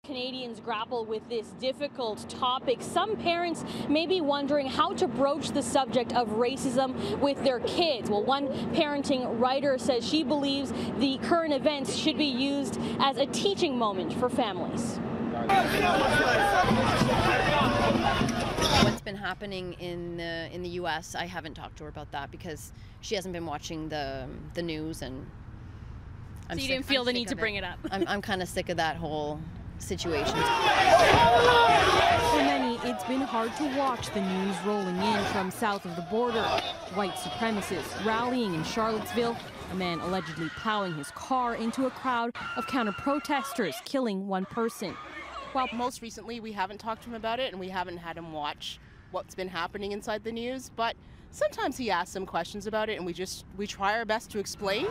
Canadians grapple with this difficult topic. Some parents may be wondering how to broach the subject of racism with their kids. Well, one parenting writer says she believes the current events should be used as a teaching moment for families. What's been happening in the U.S., I haven't talked to her about that because she hasn't been watching the news, and so you didn't feel the need to bring it up. I'm kind of sick of that whole situation. For many, it's been hard to watch the news rolling in from south of the border. White supremacists rallying in Charlottesville, a man allegedly plowing his car into a crowd of counter-protesters, killing one person. Well, most recently we haven't talked to him about it, and we haven't had him watch what's been happening inside the news, but sometimes he asks some questions about it, and we try our best to explain.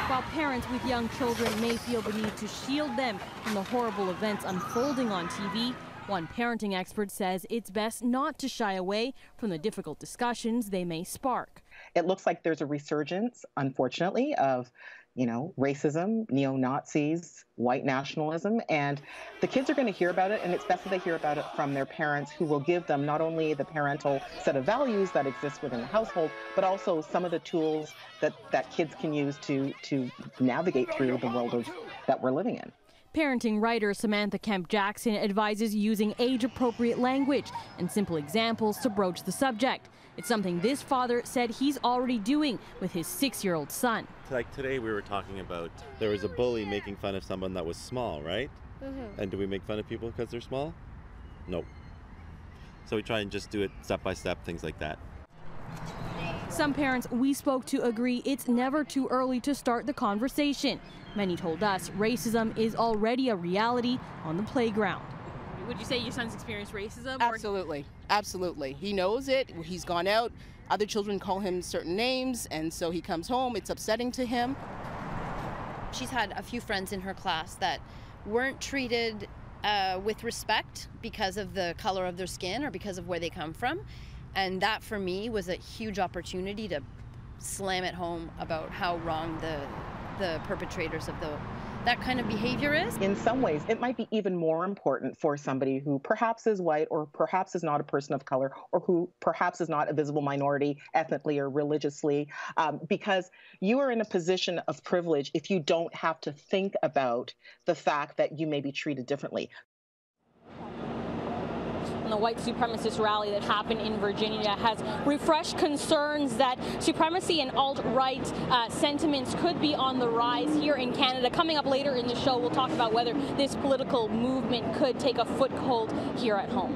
While parents with young children may feel the need to shield them from the horrible events unfolding on TV, one parenting expert says it's best not to shy away from the difficult discussions they may spark. It looks like there's a resurgence, unfortunately, of racism, neo-Nazis, white nationalism, and the kids are going to hear about it, and it's best that they hear about it from their parents, who will give them not only the parental set of values that exist within the household, but also some of the tools that kids can use to navigate through the world that we're living in. Parenting writer Samantha Kemp-Jackson advises using age-appropriate language and simple examples to broach the subject. It's something this father said he's already doing with his 6-year-old son. Like today we were talking about there was a bully making fun of someone that was small, right? Mm-hmm. And do we make fun of people because they're small? Nope. So we try and just do it step by step, things like that. Some parents we spoke to agree it's never too early to start the conversation. Many told us racism is already a reality on the playground. Would you say your son's experienced racism? Absolutely. Absolutely. He knows it. He's gone out. Other children call him certain names, and so he comes home. It's upsetting to him. She's had a few friends in her class that weren't treated with respect because of the color of their skin or because of where they come from. And that, for me, was a huge opportunity to slam it home about how wrong the perpetrators of that kind of behavior is. In some ways, it might be even more important for somebody who perhaps is white or perhaps is not a person of color or who perhaps is not a visible minority ethnically or religiously, because you are in a position of privilege if you don't have to think about the fact that you may be treated differently. The white supremacist rally that happened in Virginia has refreshed concerns that supremacy and alt-right sentiments could be on the rise here in Canada. Coming up later in the show, we'll talk about whether this political movement could take a foothold here at home.